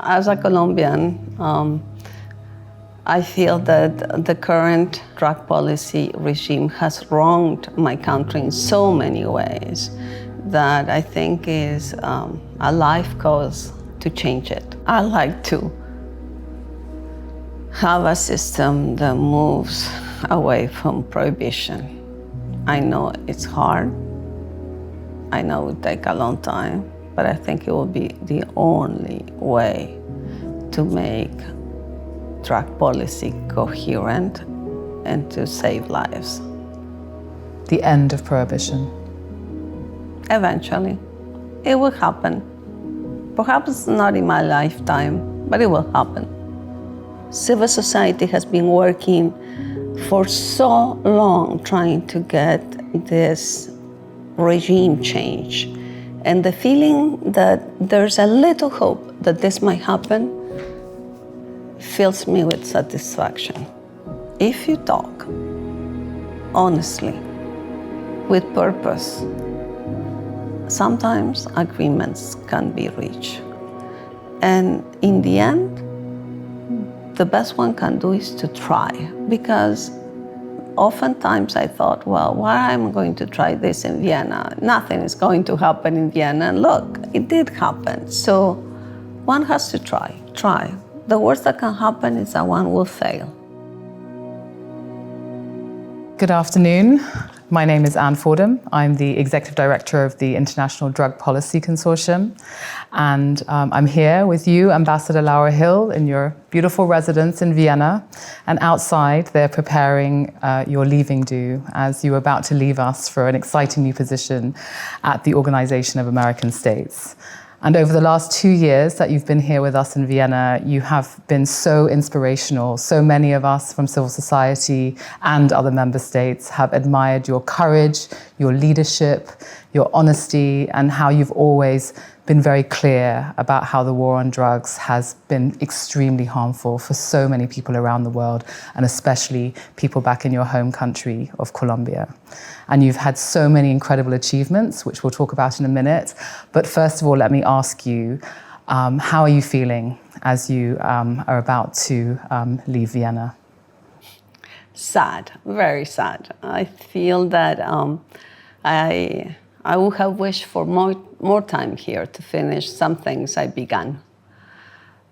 As a Colombian, I feel that the current drug policy regime has wronged my country in so many ways that I think is a life cause to change it. I like to have a system that moves away from prohibition. I know it's hard. I know it will take a long time, but I think it will be the only way to make drug policy coherent and to save lives. The end of prohibition. Eventually, it will happen. Perhaps not in my lifetime, but it will happen. Civil society has been working for so long trying to get this regime change. And the feeling that there's a little hope that this might happen fills me with satisfaction. If you talk honestly, with purpose, sometimes agreements can be reached. And in the end, the best one can do is to try, because oftentimes I thought, well, why am I going to try this in Vienna? Nothing is going to happen in Vienna. And look, it did happen. So one has to try. The worst that can happen is that one will fail. Good afternoon. My name is Anne Fordham. I'm the Executive Director of the International Drug Policy Consortium. And I'm here with you, Ambassador Laura Gil, in your beautiful residence in Vienna. And outside, they're preparing your leaving do as you're about to leave us for an exciting new position at the Organization of American States. And over the last 2 years that you've been here with us in Vienna, you have been so inspirational. So many of us from civil society and other member states have admired your courage, your leadership, your honesty, and how you've always been very clear about how the war on drugs has been extremely harmful for so many people around the world, and especially people back in your home country of Colombia. And you've had so many incredible achievements, which we'll talk about in a minute. But first of all, let me ask you, how are you feeling as you are about to leave Vienna? Sad, very sad. I feel that I would have wished for more time here to finish some things I began.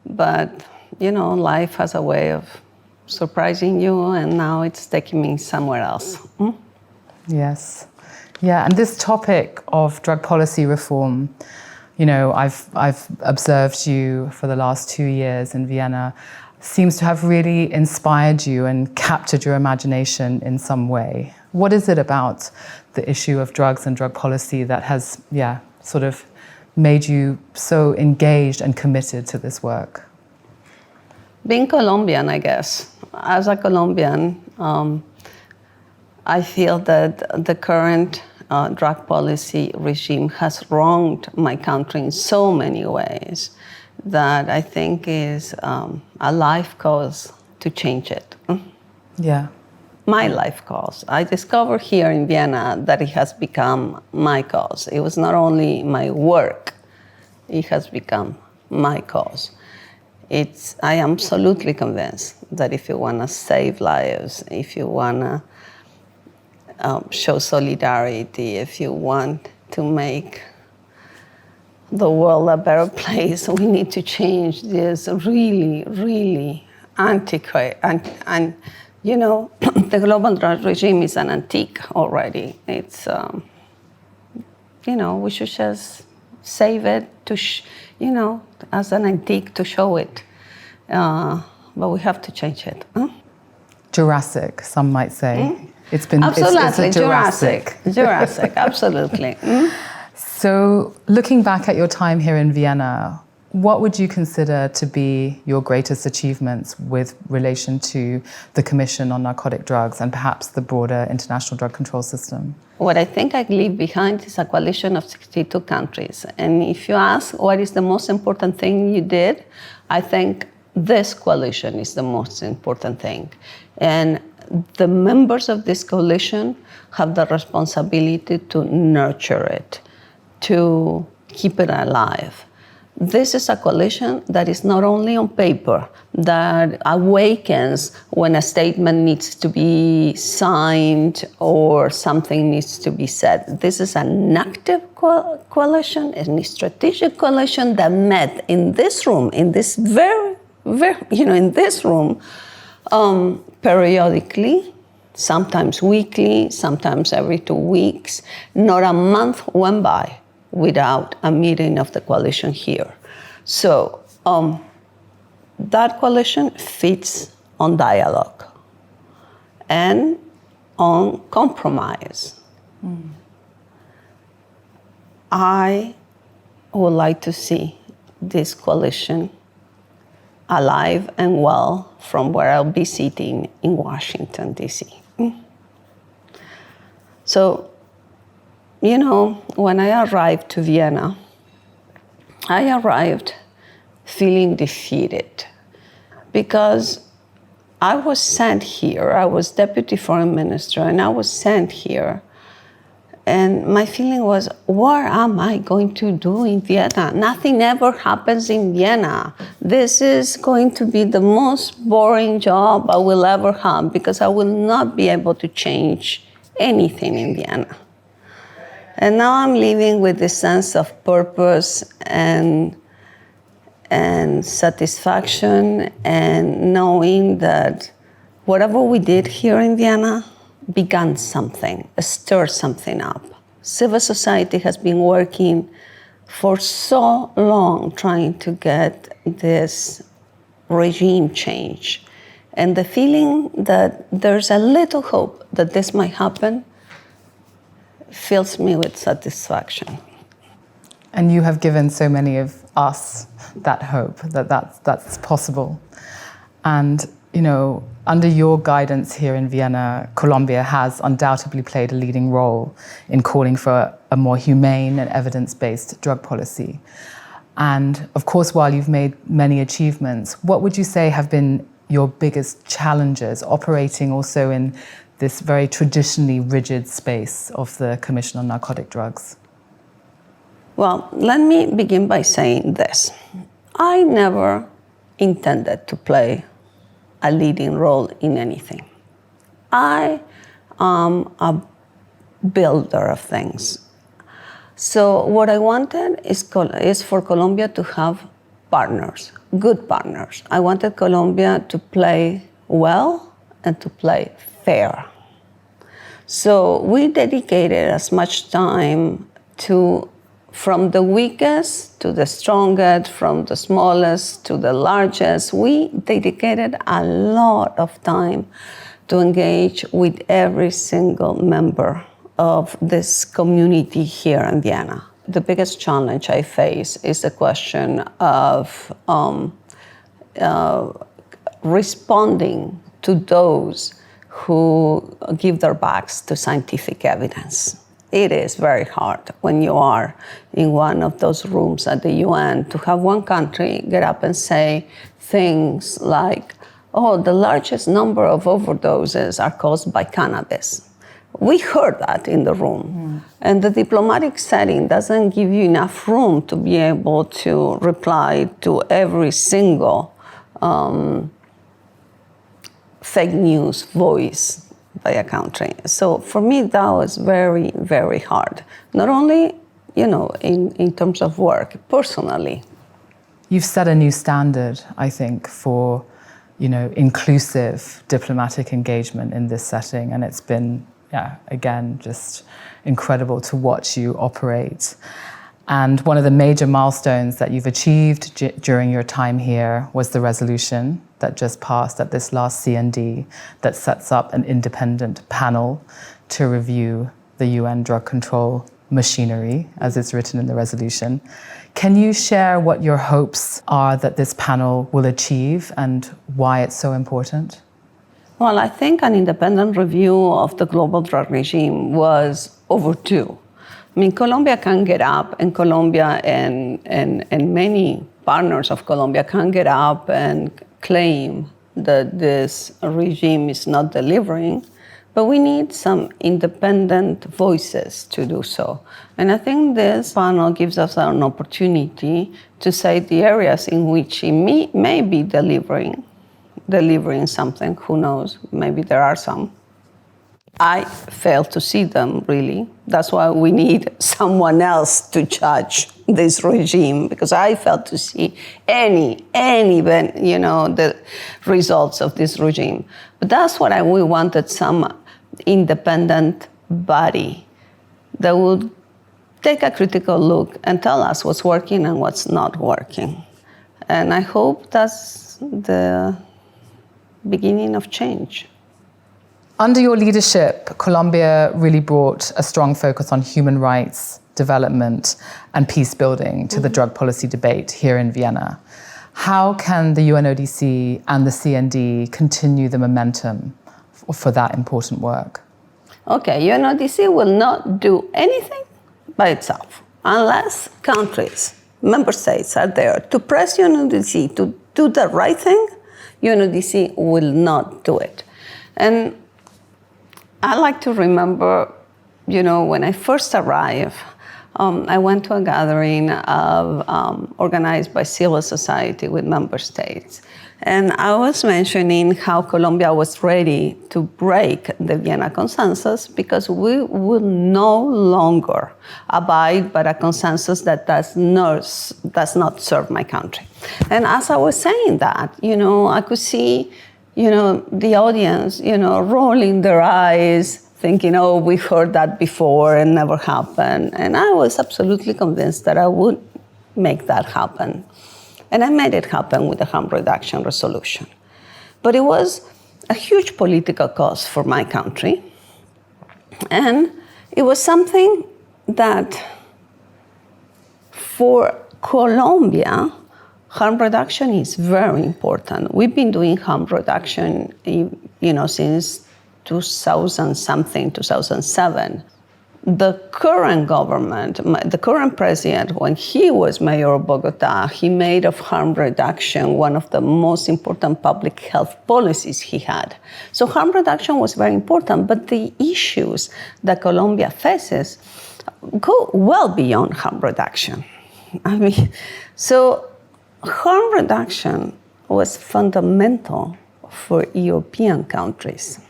But, you know, life has a way of surprising you, and now it's taking me somewhere else. Yes. Yeah, and this topic of drug policy reform, you know, I've observed you for the last 2 years in Vienna, seems to have really inspired you and captured your imagination in some way. What is it about the issue of drugs and drug policy that has, sort of made you so engaged and committed to this work? Being Colombian, I guess. As a Colombian, I feel that the current drug policy regime has wronged my country in so many ways that I think is a life cause to change it. Yeah. My life cause. I discovered here in Vienna that it has become my cause. It was not only my work, it has become my cause. I am absolutely convinced that if you want to save lives, if you want to show solidarity, if you want to make the world a better place, we need to change this really, really antiquated. And you know, the global drug regime is an antique already. It's, you know, we should just save it to, as an antique to show it. But we have to change it. Jurassic, some might say. It's been absolutely it's Jurassic. Jurassic, absolutely. So, looking back at your time here in Vienna, what would you consider to be your greatest achievements with relation to the Commission on Narcotic Drugs and perhaps the broader international drug control system? What I think I leave behind is a coalition of 62 countries. And if you ask what is the most important thing you did, I think this coalition is the most important thing. And the members of this coalition have the responsibility to nurture it, to keep it alive, this is a coalition that is not only on paper, that awakens when a statement needs to be signed or something needs to be said. This is an active coalition, a strategic coalition that met in this room, in this in this room, periodically, sometimes weekly, sometimes every 2 weeks. Not a month went by without a meeting of the coalition here. So that coalition feeds on dialogue and on compromise. I would like to see this coalition alive and well from where I'll be sitting in Washington, D.C. So, when I arrived to Vienna, I arrived feeling defeated because I was sent here. I was Deputy Foreign Minister, and I was sent here. And my feeling was, what am I going to do in Vienna? Nothing ever happens in Vienna. This is going to be the most boring job I will ever have because I will not be able to change anything in Vienna. And now I'm living with this sense of purpose and satisfaction, and knowing that whatever we did here in Vienna began something, stirred something up. Civil society has been working for so long trying to get this regime change. And the feeling that there's a little hope that this might happen fills me with satisfaction. And you have given so many of us that hope that that's possible. And, under your guidance here in Vienna, Colombia has undoubtedly played a leading role in calling for a more humane and evidence-based drug policy. And of course, while you've made many achievements, what would you say have been your biggest challenges operating also in this very traditionally rigid space of the Commission on Narcotic Drugs? Well, let me begin by saying this. I never intended to play a leading role in anything. I am a builder of things. So what I wanted is for Colombia to have partners, good partners. I wanted Colombia to play well and to play fair. So we dedicated as much time to, from the weakest to the strongest, from the smallest to the largest. We dedicated a lot of time to engage with every single member of this community here in Vienna. The biggest challenge I face is the question of responding to those who give their backs to scientific evidence. It is very hard when you are in one of those rooms at the UN to have one country get up and say things like, oh, the largest number of overdoses are caused by cannabis. We heard that in the room. And the diplomatic setting doesn't give you enough room to be able to reply to every single fake news voice by a country. So for me, that was very, very hard. Not only, in terms of work, personally. You've set a new standard, I think, for, inclusive diplomatic engagement in this setting. And it's been, again, just incredible to watch you operate. And one of the major milestones that you've achieved during your time here was the resolution that just passed at this last CND that sets up an independent panel to review the UN drug control machinery, as it's written in the resolution. Can you share what your hopes are that this panel will achieve and why it's so important? Well, I think an independent review of the global drug regime was overdue. I mean, Colombia can get up, and Colombia and many partners of Colombia can get up and claim that this regime is not delivering, But we need some independent voices to do so. And I think this panel gives us an opportunity to say the areas in which it may be delivering something, who knows, maybe there are some. I fail to see them, really. That's why we need someone else to judge this regime, because I fail to see any, the results of this regime. But that's what we wanted, some independent body that would take a critical look and tell us what's working and what's not working. And I hope that's the beginning of change. Under your leadership, Colombia really brought a strong focus on human rights, development, and peace building to the drug policy debate here in Vienna. How can the UNODC and the CND continue the momentum for that important work? Okay, UNODC will not do anything by itself unless countries, member states are there to press UNODC to do the right thing. UNODC will not do it. And I like to remember, when I first arrived, I went to a gathering organized by civil society with member states. And I was mentioning how Colombia was ready to break the Vienna consensus because we will no longer abide by a consensus that does not serve my country. And as I was saying that, I could see, the audience, rolling their eyes, thinking, oh, we heard that before and never happened. And I was absolutely convinced that I would make that happen. And I made it happen with the harm reduction resolution. But it was a huge political cost for my country. And it was something that for Colombia, harm reduction is very important. We've been doing harm reduction, since 2007. The current government, the current president, when he was mayor of Bogota, he made of harm reduction one of the most important public health policies he had. So harm reduction was very important, but the issues that Colombia faces go well beyond harm reduction. So harm reduction was fundamental for European countries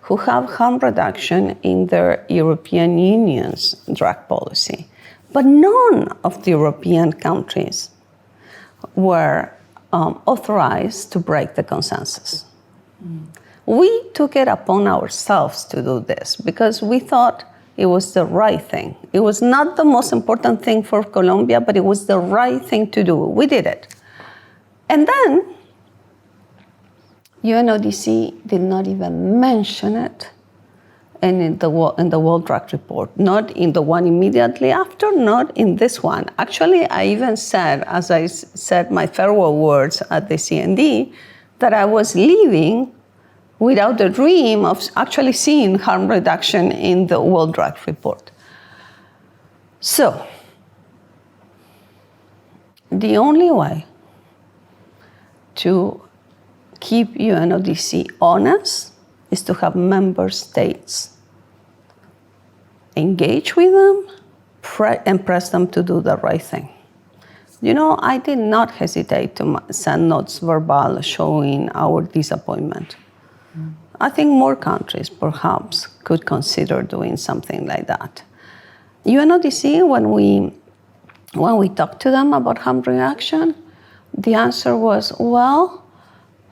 who have harm reduction in their European Union's drug policy. But none of the European countries were authorized to break the consensus. We took it upon ourselves to do this because we thought it was the right thing. It was not the most important thing for Colombia, but it was the right thing to do. We did it. And then UNODC did not even mention it in the World Drug Report, not in the one immediately after, not in this one. Actually, I even said, as I said my farewell words at the CND, that I was leaving without the dream of actually seeing harm reduction in the World Drug Report. So, the only way to keep UNODC honest is to have member states engage with them and press them to do the right thing. I did not hesitate to send notes verbal showing our disappointment. I think more countries perhaps could consider doing something like that. UNODC, when we talked to them about harm reduction, the answer was, well,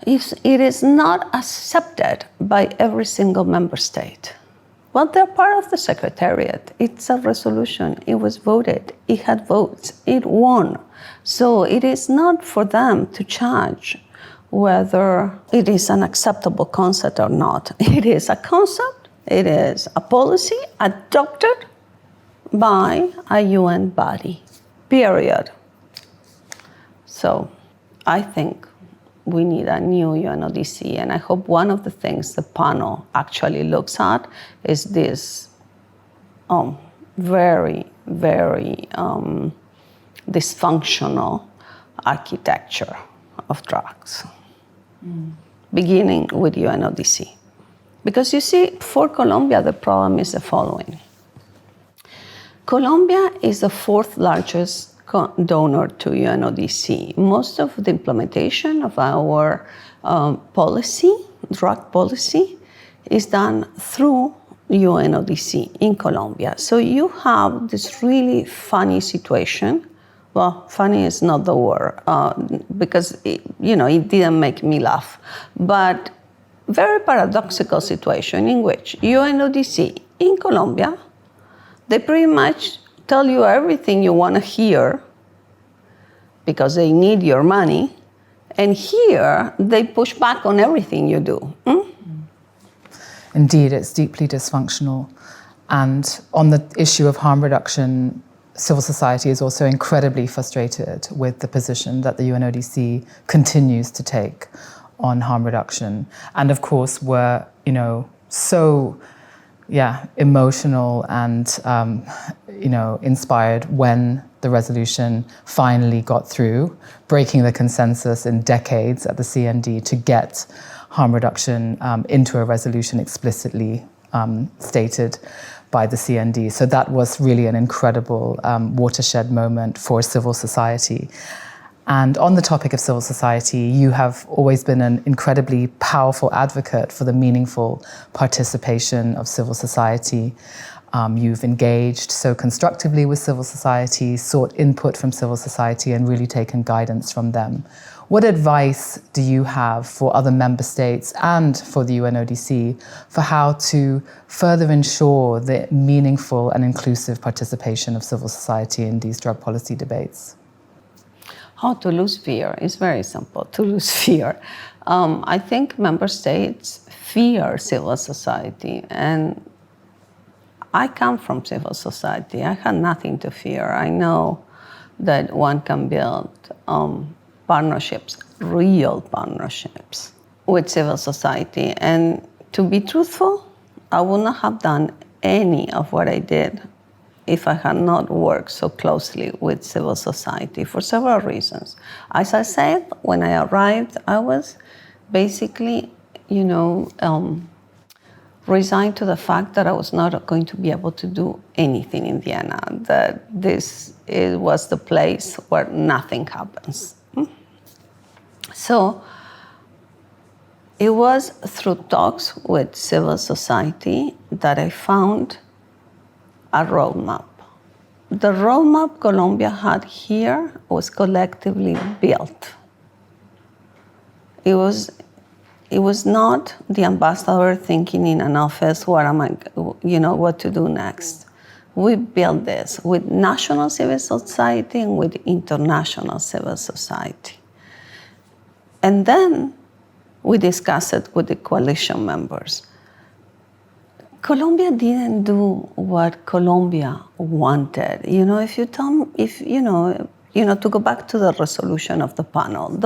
it is not accepted by every single member state. Well, they're part of the Secretariat. It's a resolution. It was voted. It had votes. It won. So it is not for them to judge whether it is an acceptable concept or not. It is a concept. It is a policy adopted by a UN body, period. So I think we need a new UNODC, and I hope one of the things the panel actually looks at is this very, very dysfunctional architecture of drugs, beginning with UNODC. Because you see, for Colombia, the problem is the following. Colombia is the fourth largest donor to UNODC. Most of the implementation of our policy, drug policy, is done through UNODC in Colombia. So you have this really funny situation. Well, funny is not the word, because it didn't make me laugh. But very paradoxical situation in which UNODC in Colombia, they pretty much tell you everything you want to hear because they need your money. And here, they push back on everything you do. Indeed, it's deeply dysfunctional. And on the issue of harm reduction, civil society is also incredibly frustrated with the position that the UNODC continues to take on harm reduction. And of course, we're, so emotional and, inspired when the resolution finally got through, breaking the consensus in decades at the CND to get harm reduction into a resolution explicitly stated by the CND. So that was really an incredible watershed moment for civil society. And on the topic of civil society, you have always been an incredibly powerful advocate for the meaningful participation of civil society. You've engaged so constructively with civil society, sought input from civil society, and really taken guidance from them. What advice do you have for other member states and for the UNODC for how to further ensure the meaningful and inclusive participation of civil society in these drug policy debates? How to lose fear is very simple, to lose fear. I think member states fear civil society, and I come from civil society. I had nothing to fear. I know that one can build partnerships, real partnerships with civil society. And to be truthful, I would not have done any of what I did if I had not worked so closely with civil society for several reasons. As I said, when I arrived, I was basically, resigned to the fact that I was not going to be able to do anything in Vienna, that it was the place where nothing happens. So it was through talks with civil society that I found a roadmap. The roadmap Colombia had here was collectively built. It was not the ambassador thinking in an office, what to do next. We built this with national civil society and with international civil society. And then we discussed it with the coalition members. Colombia didn't do what Colombia wanted. To go back to the resolution of the panel.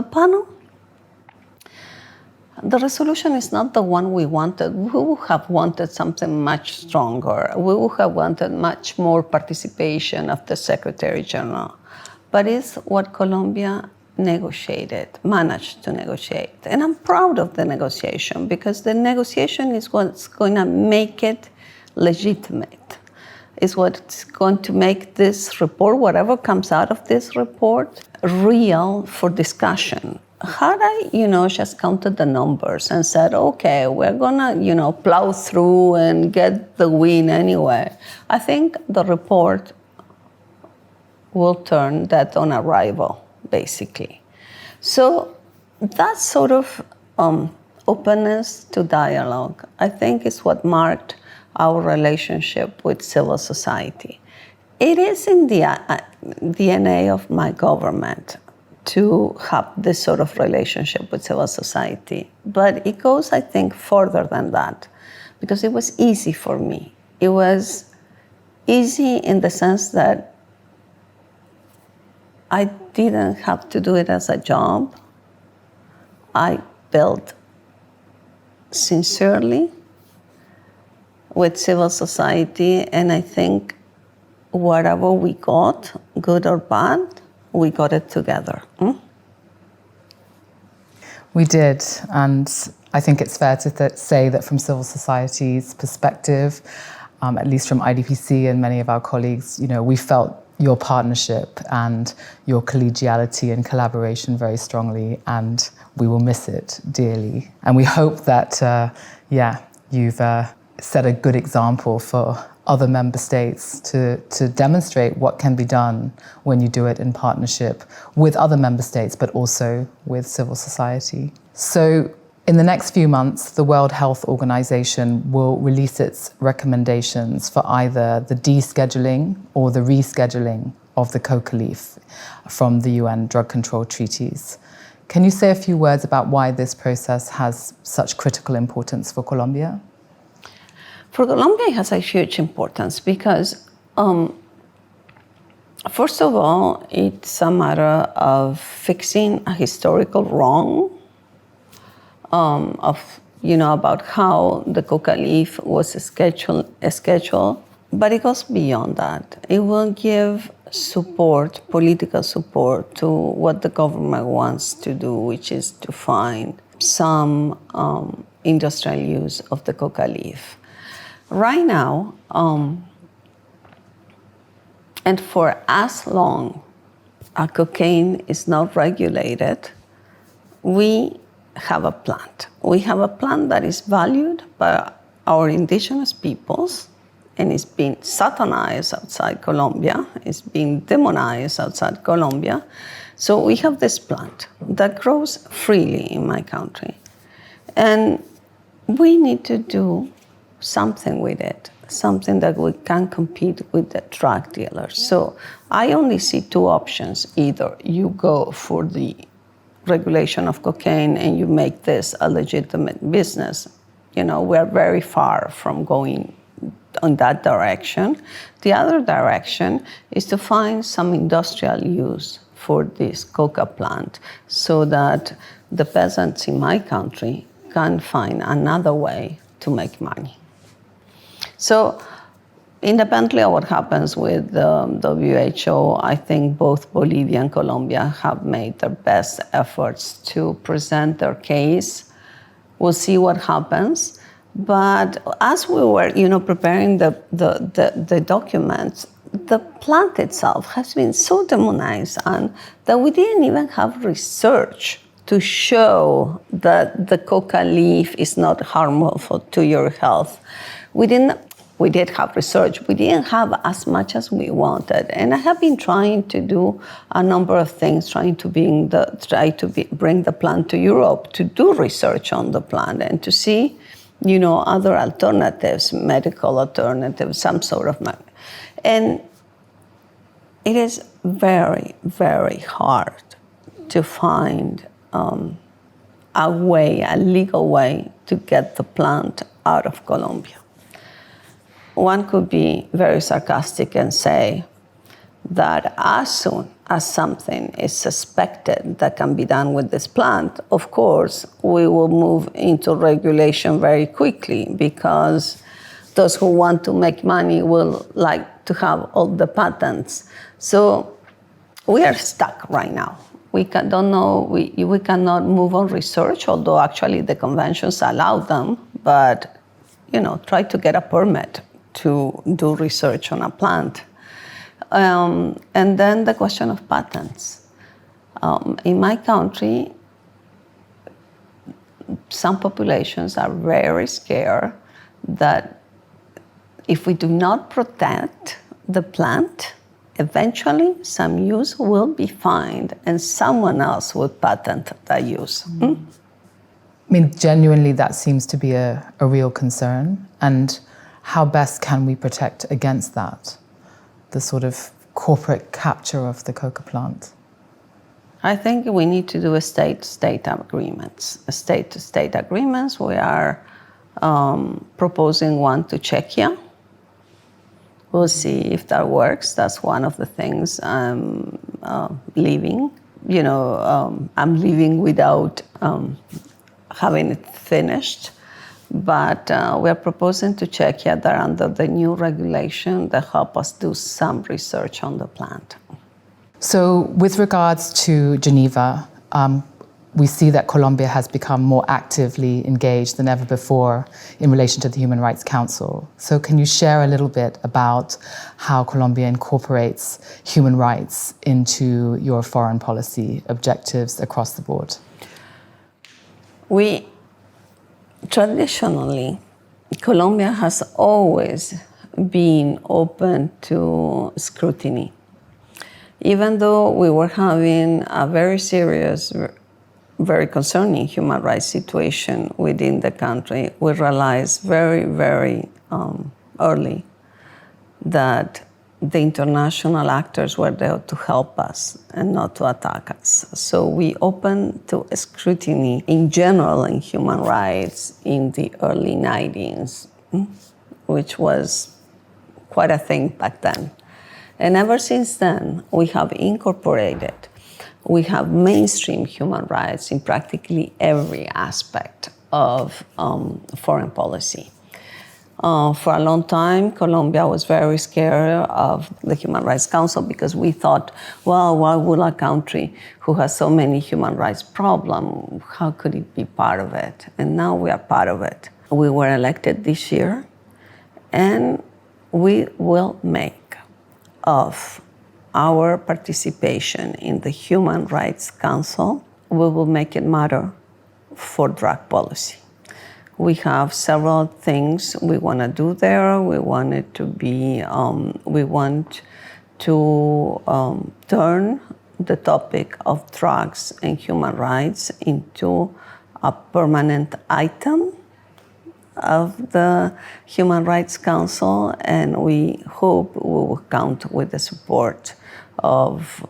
The resolution is not the one we wanted. We would have wanted something much stronger. We would have wanted much more participation of the Secretary General. But it's what Colombia managed to negotiate. And I'm proud of the negotiation because the negotiation is what's going to make it legitimate. It's what's going to make this report, whatever comes out of this report, real for discussion. Had I, just counted the numbers and said, okay, we're gonna, plow through and get the win anyway, I think the report will turn that on arrival, basically. So that sort of openness to dialogue, I think, is what marked our relationship with civil society. It is in the DNA of my government to have this sort of relationship with civil society. But it goes, I think, further than that, because it was easy for me. It was easy in the sense that I didn't have to do it as a job. I built sincerely with civil society, and I think whatever we got, good or bad, we got it together. We did, and I think it's fair to say that from civil society's perspective, at least from IDPC and many of our colleagues, we felt your partnership and your collegiality and collaboration very strongly, and we will miss it dearly. And we hope that, you've set a good example for other member states to demonstrate what can be done when you do it in partnership with other member states, but also with civil society. So in the next few months, the World Health Organization will release its recommendations for either the descheduling or the rescheduling of the coca leaf from the UN drug control treaties. Can you say a few words about why this process has such critical importance for Colombia? For Colombia, it has a huge importance because, first of all, it's a matter of fixing a historical wrong about how the coca leaf was scheduled, but it goes beyond that. It will give support, political support, to what the government wants to do, which is to find some industrial use of the coca leaf. Right now, and for as long as cocaine is not regulated, we have a plant. We have a plant that is valued by our indigenous peoples, and it's been satanized outside Colombia. It's been demonized outside Colombia. So we have this plant that grows freely in my country. And we need to do something with it, something that we can compete with the drug dealers. So I only see two options. Either you go for the regulation of cocaine and you make this a legitimate business. We're very far from going in that direction. The other direction is to find some industrial use for this coca plant so that the peasants in my country can find another way to make money. So independently of what happens with the WHO, I think both Bolivia and Colombia have made their best efforts to present their case. We'll see what happens. But as we were, preparing the documents, the plant itself has been so demonized and that we didn't even have research to show that the coca leaf is not harmful to your health. We did have research. We didn't have as much as we wanted. And I have been trying to do a number of things, trying to bring the plant to Europe, to do research on the plant and to see, other alternatives, medical alternatives, some sort of. And it is very, very hard to find a legal way to get the plant out of Colombia. One could be very sarcastic and say that as soon as something is suspected that can be done with this plant, of course, we will move into regulation very quickly because those who want to make money will like to have all the patents. So we are stuck right now. We cannot move on research, although actually the conventions allow them, but try to get a permit to do research on a plant. And then the question of patents. In my country, some populations are very scared that if we do not protect the plant, eventually some use will be found and someone else will patent that use. I mean, genuinely, that seems to be a real concern. And how best can we protect against that, the sort of corporate capture of the coca plant? I think we need to do state-to-state agreements. We are proposing one to Czechia. We'll see if that works. That's one of the things I'm leaving. I'm leaving without having it finished. But we're proposing to Czechia that under the new regulation, they help us do some research on the plant. So with regards to Geneva, we see that Colombia has become more actively engaged than ever before in relation to the Human Rights Council. So can you share a little bit about how Colombia incorporates human rights into your foreign policy objectives across the board? Traditionally, Colombia has always been open to scrutiny. Even though we were having a very serious, very concerning human rights situation within the country, we realized very, very early that the international actors were there to help us and not to attack us. So we opened to scrutiny in general in human rights in the early 90s, which was quite a thing back then. And ever since then, we have incorporated, we have mainstreamed human rights in practically every aspect of foreign policy. For a long time, Colombia was very scared of the Human Rights Council because we thought, well, why would a country who has so many human rights problems, how could it be part of it? And now we are part of it. We were elected this year, and we will make of our participation in the Human Rights Council, we will make it matter for drug policy. We have several things we want to do there. We want it to be, we want to turn the topic of drugs and human rights into a permanent item of the Human Rights Council, and we hope we will count with the support of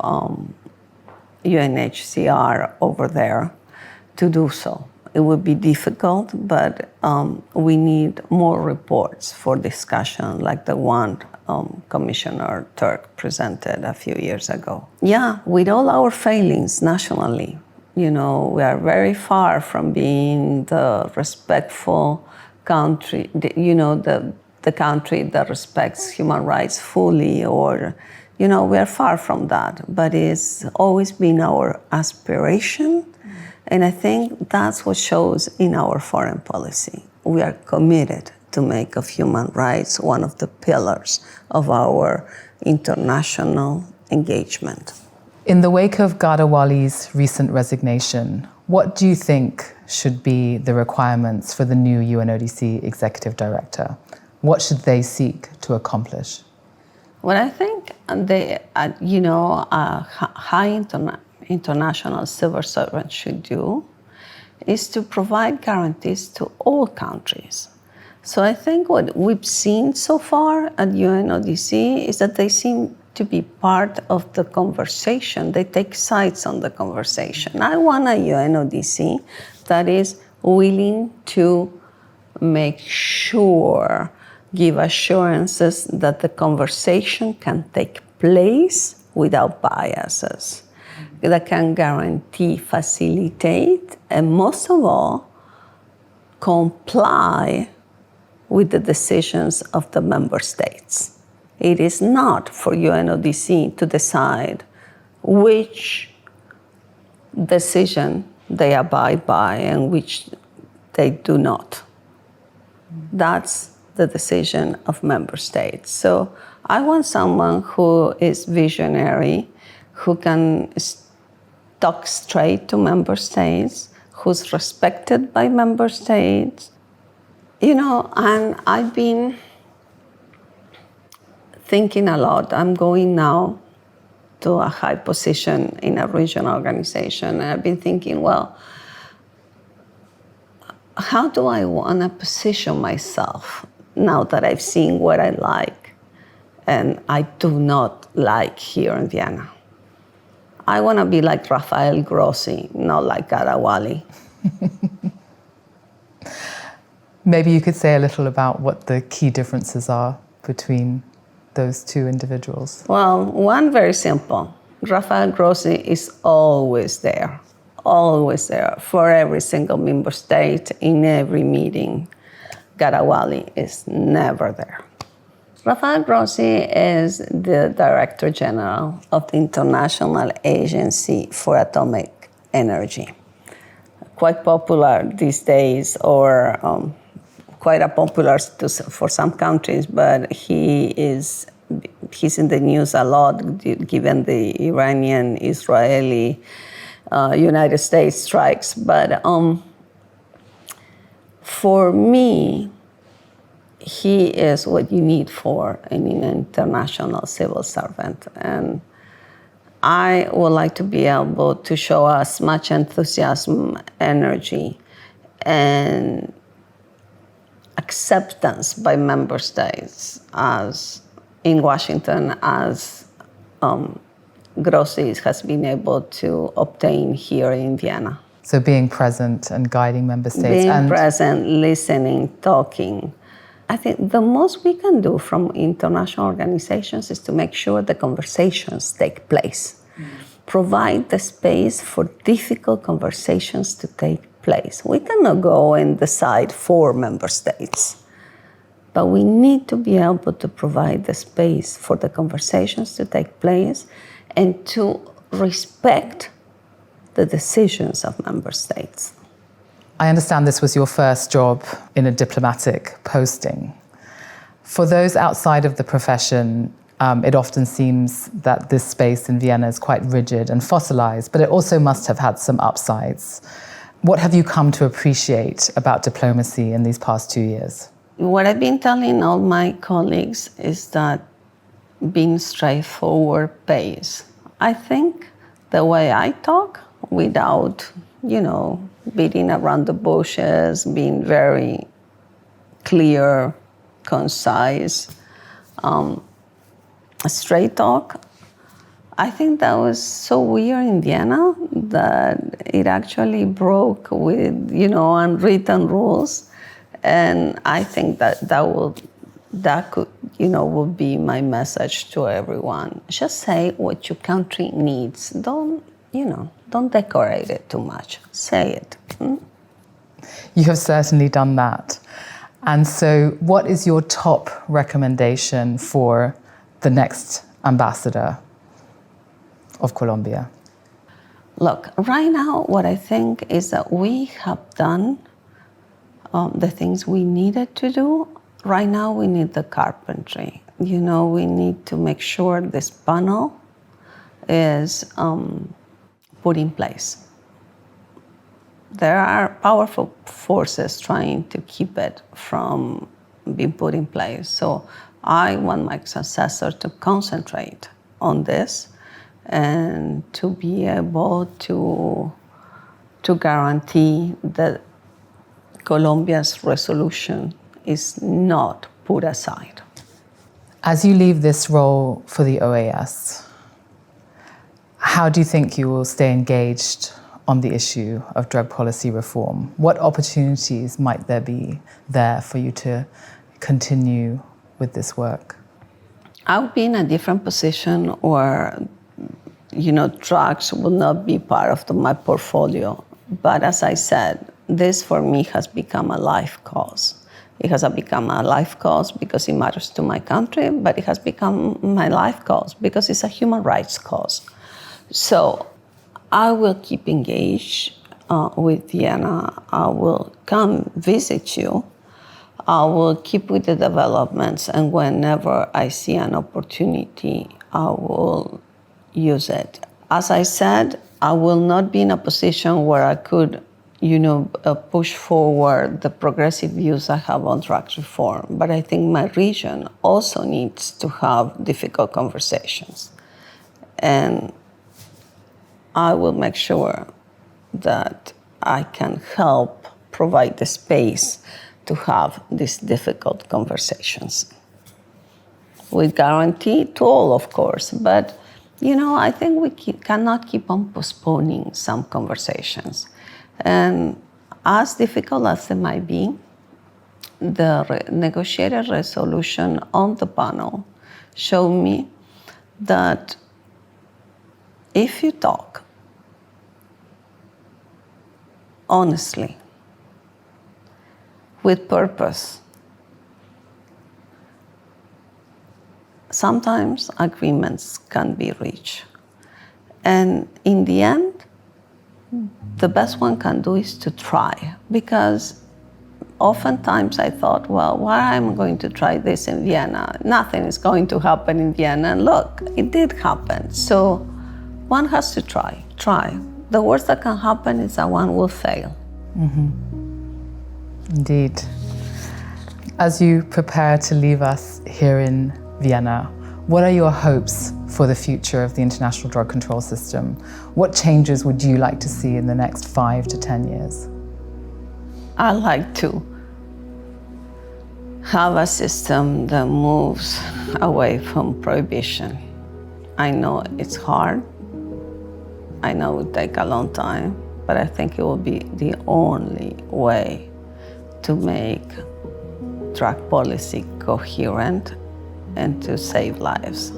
UNHCR over there to do so. It would be difficult, but we need more reports for discussion like the one Commissioner Turk presented a few years ago. Yeah, with all our failings nationally, we are very far from being the respectful country, the country that respects human rights fully, or, we are far from that, but it's always been our aspiration. And I think that's what shows in our foreign policy. We are committed to make of human rights one of the pillars of our international engagement. In the wake of Ghada Waly's recent resignation, what do you think should be the requirements for the new UNODC Executive Director? What should they seek to accomplish? What I think a high international civil servant should do is to provide guarantees to all countries. So I think what we've seen so far at UNODC is that they seem to be part of the conversation. They take sides on the conversation. I want a UNODC that is willing to make sure, give assurances that the conversation can take place without biases, that can guarantee, facilitate, and most of all, comply with the decisions of the member states. It is not for UNODC to decide which decision they abide by and which they do not. That's the decision of member states. So I want someone who is visionary, who can talk straight to member states, who's respected by member states. And I've been thinking a lot. I'm going now to a high position in a regional organization, and I've been thinking, well, how do I want to position myself now that I've seen what I like and I do not like here in Vienna? I want to be like Rafael Grossi, not like Ghada Waly. Maybe you could say a little about what the key differences are between those two individuals. Well, one very simple. Rafael Grossi is always there for every single member state in every meeting. Ghada Waly is never there. Rafael Grossi is the Director General of the International Agency for Atomic Energy. quite popular these days, or quite unpopular for some countries, but he's in the news a lot given the Iranian-Israeli United States strikes. But for me, he is what you need for an international civil servant. And I would like to be able to show as much enthusiasm, energy, and acceptance by member states as in Washington as Grossi has been able to obtain here in Vienna. So being present and guiding member states. Being present, listening, talking. I think the most we can do from international organizations is to make sure the conversations take place. Provide the space for difficult conversations to take place. We cannot go and decide for member states, but we need to be able to provide the space for the conversations to take place and to respect the decisions of member states. I understand this was your first job in a diplomatic posting. For those outside of the profession, it often seems that this space in Vienna is quite rigid and fossilized, but it also must have had some upsides. What have you come to appreciate about diplomacy in these past 2 years? What I've been telling all my colleagues is that being straightforward pays. I think the way I talk, without, beating around the bushes, being very clear, concise, straight talk. I think that was so weird in Vienna that it actually broke with, unwritten rules. And I think that could, would be my message to everyone. Just say what your country needs. Don't decorate it too much. Say it. You have certainly done that. And so what is your top recommendation for the next ambassador of Colombia? Look, right now, what I think is that we have done the things we needed to do. Right now, we need the carpentry. We need to make sure this panel is put in place. There are powerful forces trying to keep it from being put in place. So I want my successor to concentrate on this and to be able to guarantee that Colombia's resolution is not put aside. As you leave this role for the OAS, how do you think you will stay engaged on the issue of drug policy reform? What opportunities might there be there for you to continue with this work? I'll be in a different position where, drugs will not be part of my portfolio. But as I said, this for me has become a life cause. It has become a life cause because it matters to my country, but it has become my life cause because it's a human rights cause. So I will keep engaged with Vienna. I will come visit you. I will keep with the developments, and whenever I see an opportunity, I will use it. As I said, I will not be in a position where I could, push forward the progressive views I have on drugs reform. But I think my region also needs to have difficult conversations. And I will make sure that I can help provide the space to have these difficult conversations. With guarantee to all, of course, but I think we cannot keep on postponing some conversations. And as difficult as it might be, the negotiated resolution on the panel showed me that if you talk honestly, with purpose, sometimes agreements can be reached. And in the end, the best one can do is to try, because oftentimes I thought, well, why am I going to try this in Vienna? Nothing is going to happen in Vienna. And look, it did happen. So one has to try. The worst that can happen is that one will fail. Mm-hmm. Indeed. As you prepare to leave us here in Vienna, what are your hopes for the future of the international drug control system? What changes would you like to see in the next 5 to 10 years? I like to have a system that moves away from prohibition. I know it's hard. I know it will take a long time, but I think it will be the only way to make drug policy coherent and to save lives.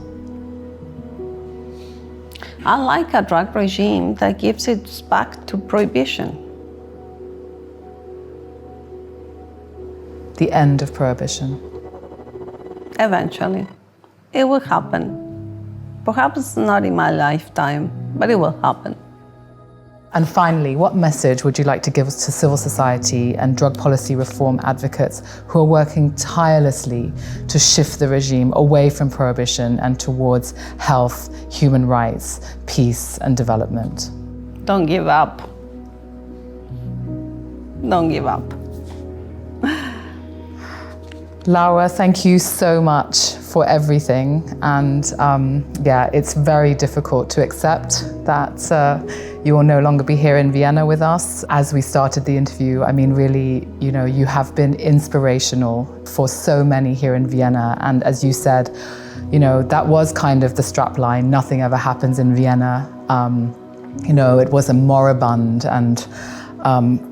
I like a drug regime that gives it back to prohibition. The end of prohibition. Eventually, it will happen. Perhaps not in my lifetime, but it will happen. And finally, what message would you like to give to civil society and drug policy reform advocates who are working tirelessly to shift the regime away from prohibition and towards health, human rights, peace, and development? Don't give up. Don't give up. Laura, thank you so much for everything. And yeah, it's very difficult to accept that you will no longer be here in Vienna with us. As we started the interview, I mean, really, you know, you have been inspirational for so many here in Vienna. And as you said, you know, that was kind of the strapline. Nothing ever happens in Vienna. You know, it was a moribund and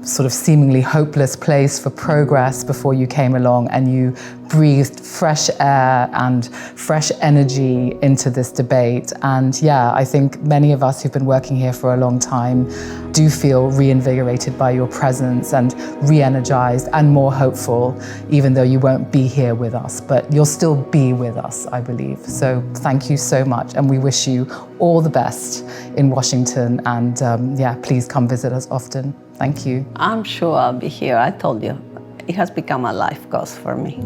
sort of seemingly hopeless place for progress before you came along, and you breathed fresh air and fresh energy into this debate. And yeah, I think many of us who've been working here for a long time do feel reinvigorated by your presence and re-energized and more hopeful, even though you won't be here with us, but you'll still be with us, I believe. So thank you so much, and we wish you all the best in Washington, and yeah, please come visit us often. Thank you. I'm sure I'll be here. I told you, it has become a life cause for me.